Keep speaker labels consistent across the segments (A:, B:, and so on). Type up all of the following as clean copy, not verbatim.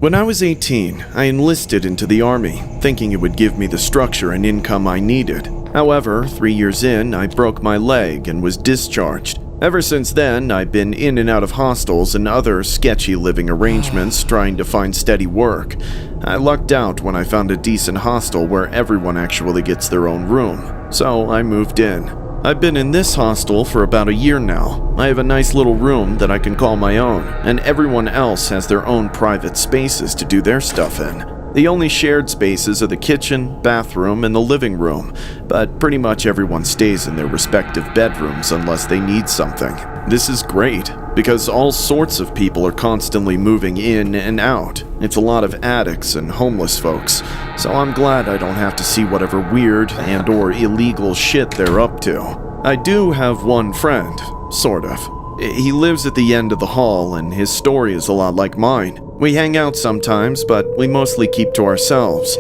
A: When I was 18, I enlisted into the army, thinking it would give me the structure and income I needed. However, 3 years in, I broke my leg and was discharged. Ever since then, I've been in and out of hostels and other sketchy living arrangements trying to find steady work. I lucked out when I found a decent hostel where everyone actually gets their own room, so I moved in. I've been in this hostel for about a year now. I have a nice little room that I can call my own, and everyone else has their own private spaces to do their stuff in. The only shared spaces are the kitchen, bathroom, and the living room, but pretty much everyone stays in their respective bedrooms unless they need something. This is great, because all sorts of people are constantly moving in and out. It's a lot of addicts and homeless folks, so I'm glad I don't have to see whatever weird and/or illegal shit they're up to. I do have one friend, sort of. He lives at the end of the hall, and his story is a lot like mine. We hang out sometimes, but we mostly keep to ourselves.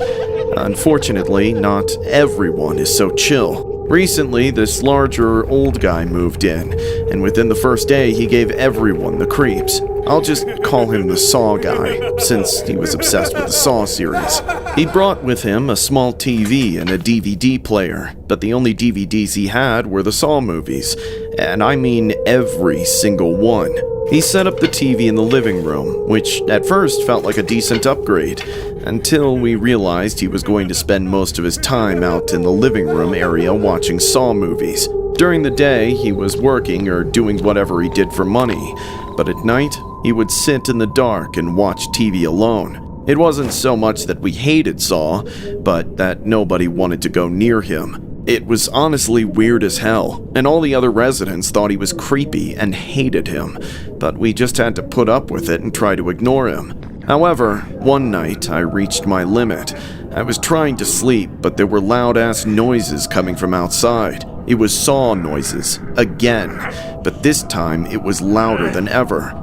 A: Unfortunately, not everyone is so chill. Recently, this larger old guy moved in, and within the first day, he gave everyone the creeps. I'll just call him the Saw guy, since he was obsessed with the Saw series. He brought with him a small TV and a DVD player, but the only DVDs he had were the Saw movies, and I mean every single one. He set up the TV in the living room, which at first felt like a decent upgrade, until we realized he was going to spend most of his time out in the living room area watching Saw movies. During the day, he was working or doing whatever he did for money, but at night, he would sit in the dark and watch TV alone. It wasn't so much that we hated Saw, but that nobody wanted to go near him. It was honestly weird as hell, and all the other residents thought he was creepy and hated him, but we just had to put up with it and try to ignore him. However, one night I reached my limit. I was trying to sleep, but there were loud-ass noises coming from outside. It was Saw noises, again, but this time it was louder than ever.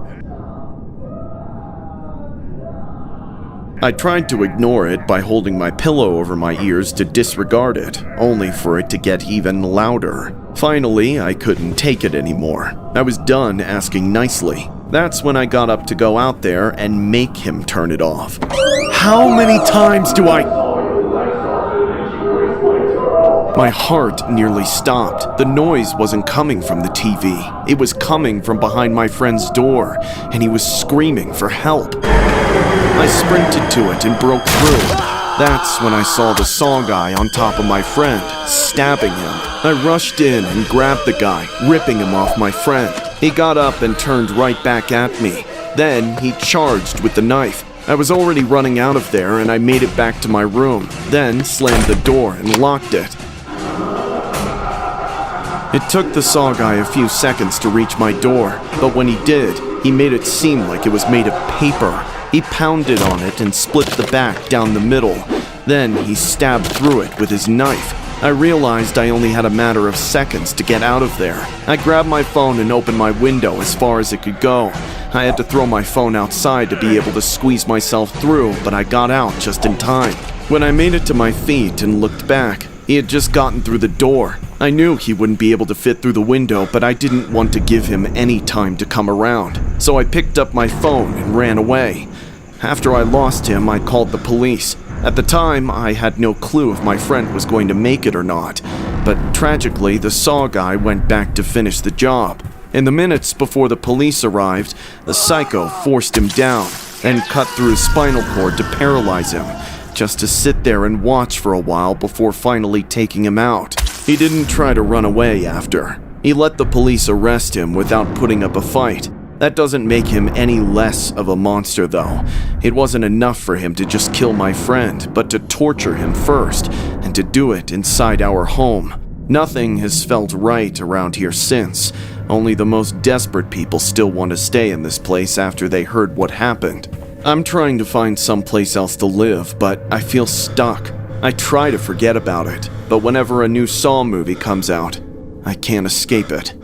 A: I tried to ignore it by holding my pillow over my ears to disregard it, only for it to get even louder. Finally, I couldn't take it anymore. I was done asking nicely. That's when I got up to go out there and make him turn it off. How many times do My heart nearly stopped. The noise wasn't coming from the TV. It was coming from behind my friend's door, and he was screaming for help. I sprinted to it and broke through. That's when I saw the Saw guy on top of my friend, stabbing him. I rushed in and grabbed the guy, ripping him off my friend. He got up and turned right back at me. Then he charged with the knife. I was already running out of there, and I made it back to my room, then slammed the door and locked it. It took the Saw guy a few seconds to reach my door, but when he did, he made it seem like it was made of paper. He pounded on it and split the back down the middle. Then he stabbed through it with his knife. I realized I only had a matter of seconds to get out of there. I grabbed my phone and opened my window as far as it could go. I had to throw my phone outside to be able to squeeze myself through, but I got out just in time. When I made it to my feet and looked back, he had just gotten through the door. I knew he wouldn't be able to fit through the window, but I didn't want to give him any time to come around. So I picked up my phone and ran away. After I lost him, I called the police. At the time, I had no clue if my friend was going to make it or not, but tragically, the Saw guy went back to finish the job. In the minutes before the police arrived, the psycho forced him down and cut through his spinal cord to paralyze him, just to sit there and watch for a while before finally taking him out. He didn't try to run away after. He let the police arrest him without putting up a fight. That doesn't make him any less of a monster, though. It wasn't enough for him to just kill my friend, but to torture him first, and to do it inside our home. Nothing has felt right around here since. Only the most desperate people still want to stay in this place after they heard what happened. I'm trying to find someplace else to live, but I feel stuck. I try to forget about it, but whenever a new Saw movie comes out, I can't escape it.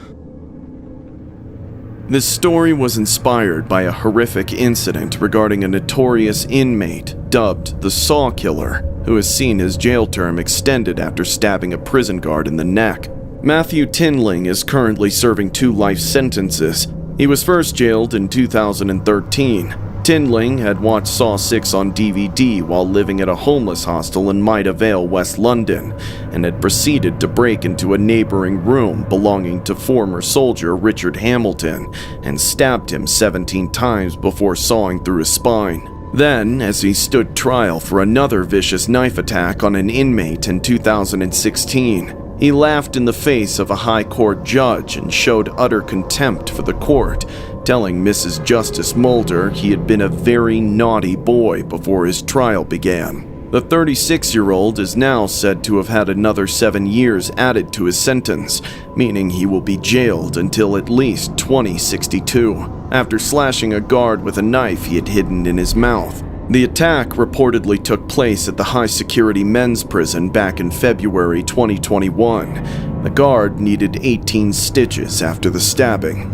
A: This story was inspired by a horrific incident regarding a notorious inmate dubbed the Saw Killer, who has seen his jail term extended after stabbing a prison guard in the neck. Matthew Tinling is currently serving 2 life sentences. He was first jailed in 2013. Tindling had watched Saw 6 on DVD while living at a homeless hostel in Maida Vale, West London, and had proceeded to break into a neighboring room belonging to former soldier Richard Hamilton and stabbed him 17 times before sawing through his spine. Then, as he stood trial for another vicious knife attack on an inmate in 2016, he laughed in the face of a high court judge and showed utter contempt for the court, telling Mrs. Justice Mulder he had been a very naughty boy before his trial began. The 36-year-old is now said to have had another 7 years added to his sentence, meaning he will be jailed until at least 2062, after slashing a guard with a knife he had hidden in his mouth. The attack reportedly took place at the high-security men's prison back in February 2021. The guard needed 18 stitches after the stabbing.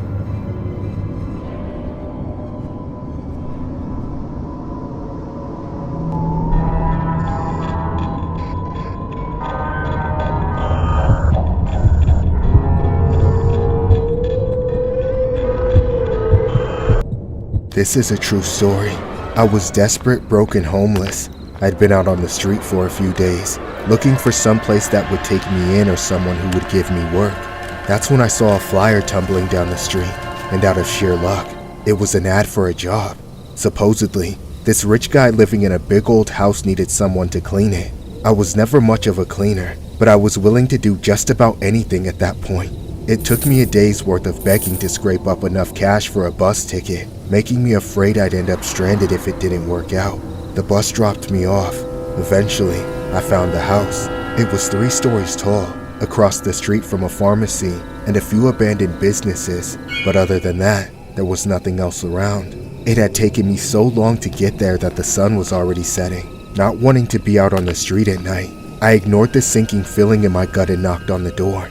B: This is a true story. I was desperate, broke, and homeless. I'd been out on the street for a few days, looking for some place that would take me in or someone who would give me work. That's when I saw a flyer tumbling down the street, and out of sheer luck, it was an ad for a job. Supposedly, this rich guy living in a big old house needed someone to clean it. I was never much of a cleaner, but I was willing to do just about anything at that point. It took me a day's worth of begging to scrape up enough cash for a bus ticket, making me afraid I'd end up stranded if it didn't work out. The bus dropped me off. Eventually, I found the house. It was 3 stories tall, across the street from a pharmacy and a few abandoned businesses, but other than that, there was nothing else around. It had taken me so long to get there that the sun was already setting. Not wanting to be out on the street at night, I ignored the sinking feeling in my gut and knocked on the door.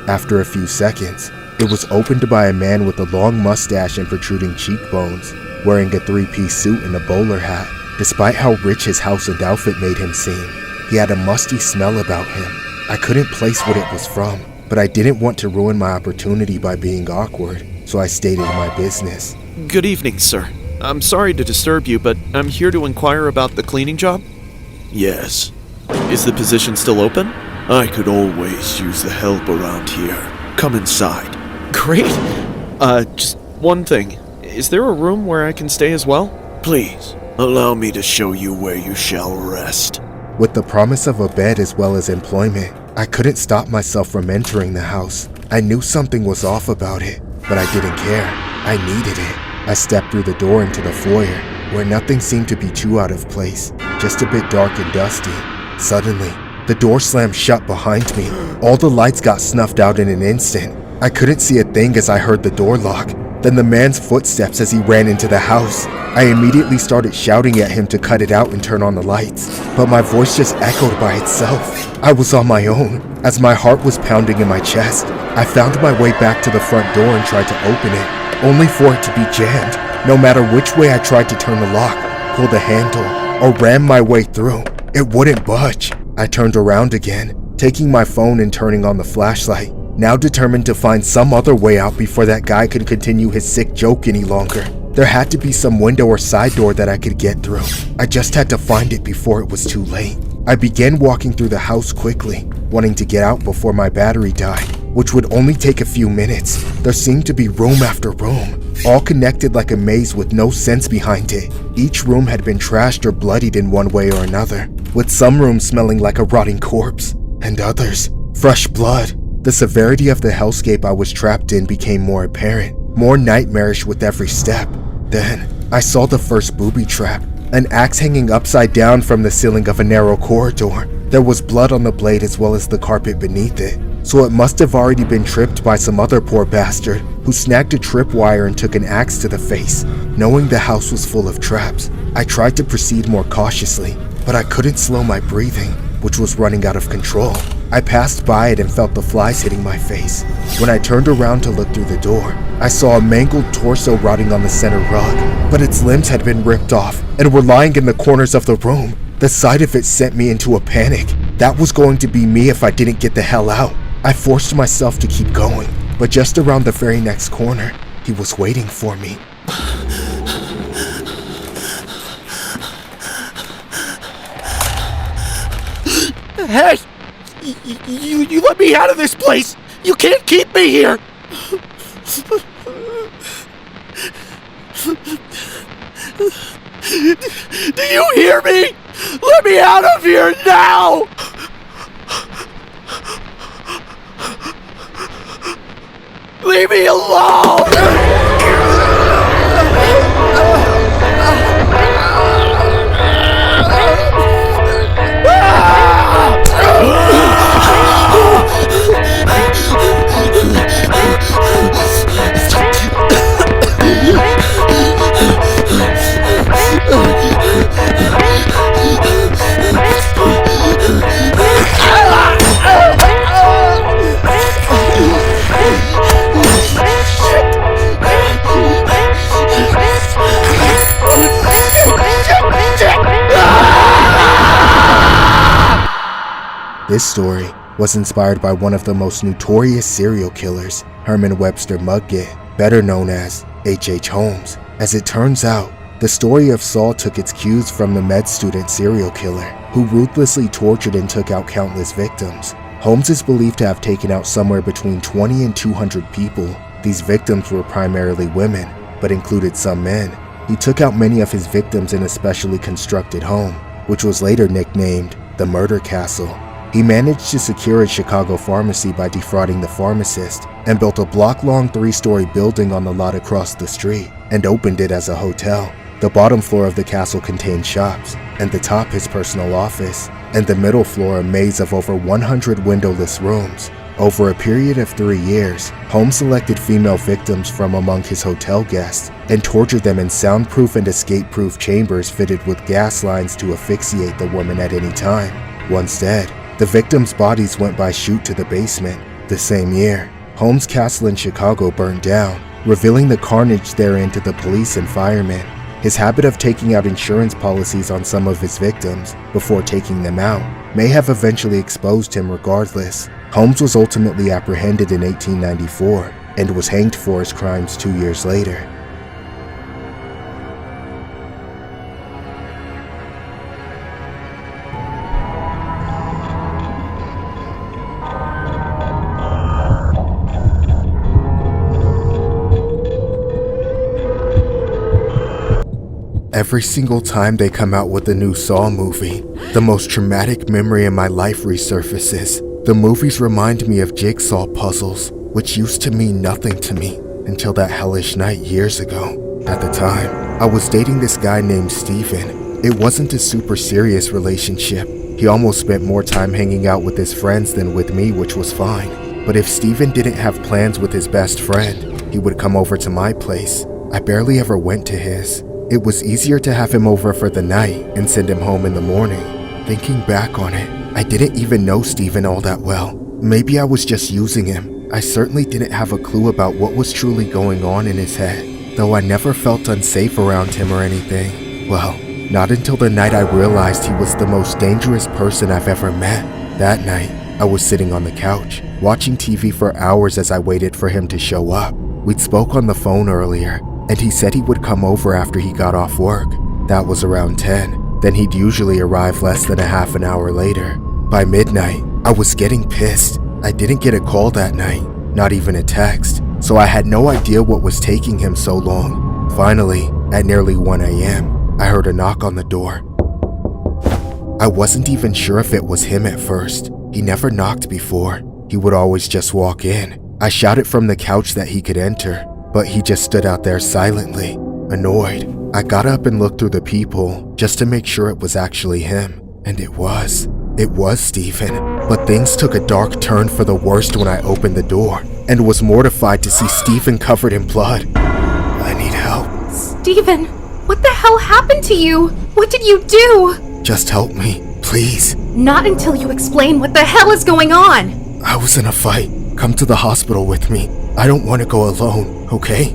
B: After a few seconds, it was opened by a man with a long mustache and protruding cheekbones, wearing a 3-piece suit and a bowler hat. Despite how rich his house and outfit made him seem, he had a musty smell about him. I couldn't place what it was from, but I didn't want to ruin my opportunity by being awkward, so I stated my business.
C: Good evening, sir. I'm sorry to disturb you, but I'm here to inquire about the cleaning job.
A: Yes.
C: Is the position still open?
A: I could always use the help around here. Come inside.
C: Great. Just one thing. Is there a room where I can stay as well?
A: Please, allow me to show you where you shall rest.
B: With the promise of a bed as well as employment, I couldn't stop myself from entering the house. I knew something was off about it, but I didn't care. I needed it. I stepped through the door into the foyer, where nothing seemed to be too out of place, just a bit dark and dusty. Suddenly, the door slammed shut behind me. All the lights got snuffed out in an instant. I couldn't see a thing as I heard the door lock, then the man's footsteps as he ran into the house. I immediately started shouting at him to cut it out and turn on the lights, but my voice just echoed by itself. I was on my own. As my heart was pounding in my chest, I found my way back to the front door and tried to open it, only for it to be jammed. No matter which way I tried to turn the lock, pull the handle, or ram my way through, it wouldn't budge. I turned around again, taking my phone and turning on the flashlight, now determined to find some other way out before that guy could continue his sick joke any longer. There had to be some window or side door that I could get through. I just had to find it before it was too late. I began walking through the house quickly, wanting to get out before my battery died, which would only take a few minutes. There seemed to be room after room, all connected like a maze with no sense behind it. Each room had been trashed or bloodied in one way or another, with some rooms smelling like a rotting corpse, and others, fresh blood. The severity of the hellscape I was trapped in became more apparent, more nightmarish with every step. Then, I saw the first booby trap, an axe hanging upside down from the ceiling of a narrow corridor. There was blood on the blade as well as the carpet beneath it, so it must have already been tripped by some other poor bastard who snagged a tripwire and took an axe to the face. Knowing the house was full of traps, I tried to proceed more cautiously, but I couldn't slow my breathing, which was running out of control. I passed by it and felt the flies hitting my face. When I turned around to look through the door, I saw a mangled torso rotting on the center rug, but its limbs had been ripped off and were lying in the corners of the room. The sight of it sent me into a panic. That was going to be me if I didn't get the hell out. I forced myself to keep going, but just around the very next corner, he was waiting for me.
D: Hey! You let me out of this place! You can't keep me here! Do you hear me? Let me out of here now! Leave me alone!
B: This story was inspired by one of the most notorious serial killers, Herman Webster Mudgett, better known as H.H. Holmes. As it turns out, the story of Saul took its cues from the med student serial killer, who ruthlessly tortured and took out countless victims. Holmes is believed to have taken out somewhere between 20 and 200 people. These victims were primarily women, but included some men. He took out many of his victims in a specially constructed home, which was later nicknamed the Murder Castle. He managed to secure a Chicago pharmacy by defrauding the pharmacist and built a block-long 3-story building on the lot across the street and opened it as a hotel. The bottom floor of the castle contained shops, and the top his personal office, and the middle floor a maze of over 100 windowless rooms. Over a period of 3 years, Holmes selected female victims from among his hotel guests and tortured them in soundproof and escape-proof chambers fitted with gas lines to asphyxiate the woman at any time. Once dead, the victims' bodies went by chute to the basement. The same year, Holmes' castle in Chicago burned down, revealing the carnage therein to the police and firemen. His habit of taking out insurance policies on some of his victims before taking them out may have eventually exposed him regardless. Holmes was ultimately apprehended in 1894 and was hanged for his crimes 2 years later. Every single time they come out with a new Saw movie, the most traumatic memory in my life resurfaces. The movies remind me of jigsaw puzzles, which used to mean nothing to me until that hellish night years ago. At the time, I was dating this guy named Steven. It wasn't a super serious relationship. He almost spent more time hanging out with his friends than with me, which was fine. But if Steven didn't have plans with his best friend, he would come over to my place. I barely ever went to his. It was easier to have him over for the night and send him home in the morning. Thinking back on it, I didn't even know Steven all that well. Maybe I was just using him. I certainly didn't have a clue about what was truly going on in his head, though I never felt unsafe around him or anything. Well, not until the night I realized he was the most dangerous person I've ever met. That night, I was sitting on the couch, watching TV for hours as I waited for him to show up. We'd spoke on the phone earlier, and he said he would come over after he got off work. That was around 10. Then he'd usually arrive less than a half an hour later. By midnight, I was getting pissed. I didn't get a call that night, not even a text, so I had no idea what was taking him so long. Finally, at nearly 1 a.m., I heard a knock on the door. I wasn't even sure if it was him at first. He never knocked before. He would always just walk in. I shouted from the couch that he could enter, but he just stood out there silently, annoyed. I got up and looked through the peephole just to make sure it was actually him, and it was. It was Steven, but things took a dark turn for the worst when I opened the door and was mortified to see Steven covered in blood. I need help.
E: Steven, what the hell happened to you? What did you do?
B: Just help me, please.
E: Not until you explain what the hell is going on.
B: I was in a fight. Come to the hospital with me. I don't want to go alone, okay?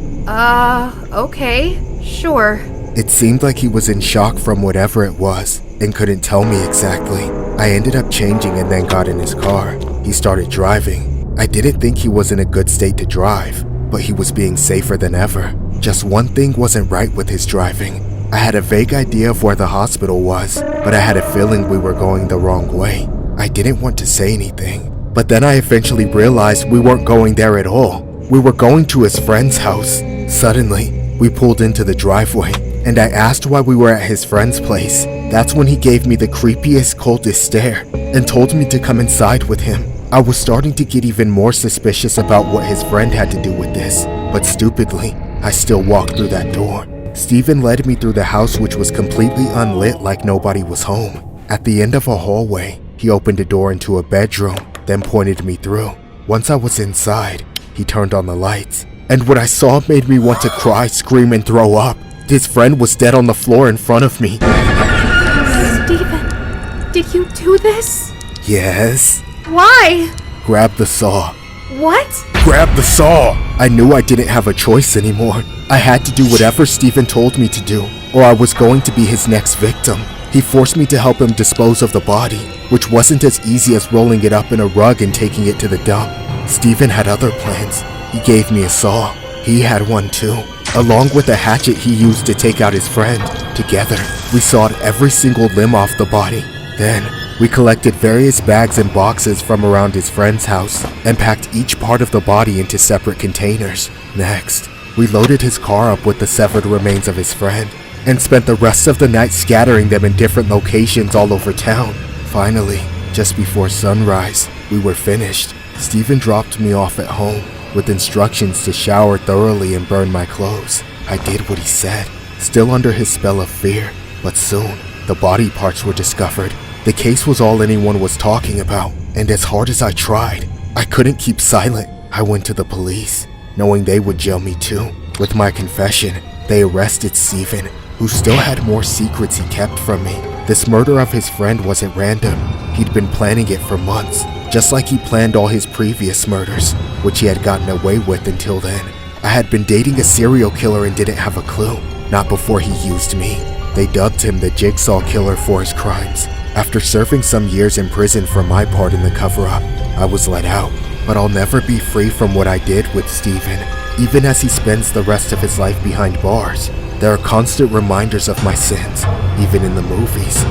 E: Okay, sure.
B: It seemed like he was in shock from whatever it was and couldn't tell me exactly. I ended up changing and then got in his car. He started driving. I didn't think he was in a good state to drive, but he was being safer than ever. Just one thing wasn't right with his driving. I had a vague idea of where the hospital was, but I had a feeling we were going the wrong way. I didn't want to say anything, but then I eventually realized we weren't going there at all. We were going to his friend's house. Suddenly, we pulled into the driveway, and I asked why we were at his friend's place. That's when he gave me the creepiest, coldest stare and told me to come inside with him. I was starting to get even more suspicious about what his friend had to do with this, but stupidly, I still walked through that door. Steven led me through the house, which was completely unlit like nobody was home. At the end of a hallway, he opened a door into a bedroom, then pointed me through. Once I was inside, he turned on the lights, and what I saw made me want to cry, scream, and throw up. His friend was dead on the floor in front of me.
E: Steven, did you do this?
B: Yes.
E: Why?
B: Grab the saw.
E: What?
B: Grab the saw! I knew I didn't have a choice anymore. I had to do whatever Steven told me to do, or I was going to be his next victim. He forced me to help him dispose of the body, which wasn't as easy as rolling it up in a rug and taking it to the dump. Steven had other plans. He gave me a saw. He had one too, along with a hatchet he used to take out his friend. Together, we sawed every single limb off the body. Then, we collected various bags and boxes from around his friend's house and packed each part of the body into separate containers. Next, we loaded his car up with the severed remains of his friend and spent the rest of the night scattering them in different locations all over town. Finally, just before sunrise, we were finished. Steven dropped me off at home with instructions to shower thoroughly and burn my clothes. I did what he said, still under his spell of fear, but soon, the body parts were discovered. The case was all anyone was talking about, and as hard as I tried, I couldn't keep silent. I went to the police, knowing they would jail me too. With my confession, they arrested Steven, who still had more secrets he kept from me. This murder of his friend wasn't random. He'd been planning it for months, just like he planned all his previous murders, which he had gotten away with until then. I had been dating a serial killer and didn't have a clue, not before he used me. They dubbed him the Jigsaw Killer for his crimes. After serving some years in prison for my part in the cover-up, I was let out, but I'll never be free from what I did with Steven. Even as he spends the rest of his life behind bars, there are constant reminders of my sins, even in the movies.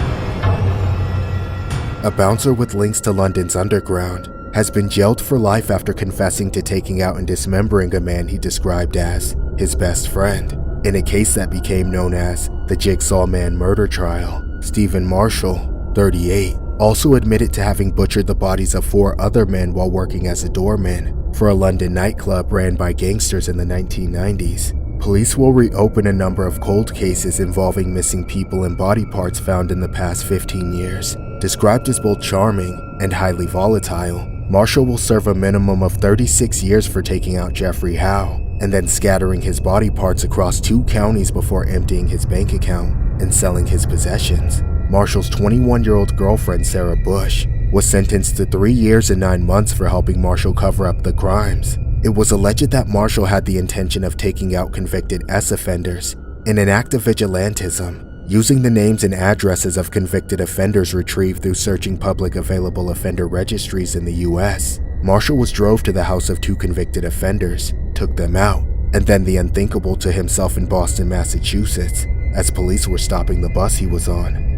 B: A bouncer with links to London's underground has been jailed for life after confessing to taking out and dismembering a man he described as his best friend. In a case that became known as the Jigsaw Man murder trial, Stephen Marshall, 38, also admitted to having butchered the bodies of 4 other men while working as a doorman for a London nightclub ran by gangsters in the 1990s. Police will reopen a number of cold cases involving missing people and body parts found in the past 15 years. Described as both charming and highly volatile, Marshall will serve a minimum of 36 years for taking out Jeffrey Howe and then scattering his body parts across 2 counties before emptying his bank account and selling his possessions. Marshall's 21-year-old girlfriend, Sarah Bush, was sentenced to 3 years and 9 months for helping Marshall cover up the crimes. It was alleged that Marshall had the intention of taking out convicted S offenders in an act of vigilantism, using the names and addresses of convicted offenders retrieved through searching public available offender registries in the US. Marshall was drove to the house of 2 convicted offenders, took them out, and then the unthinkable to himself in Boston, Massachusetts, as police were stopping the bus he was on.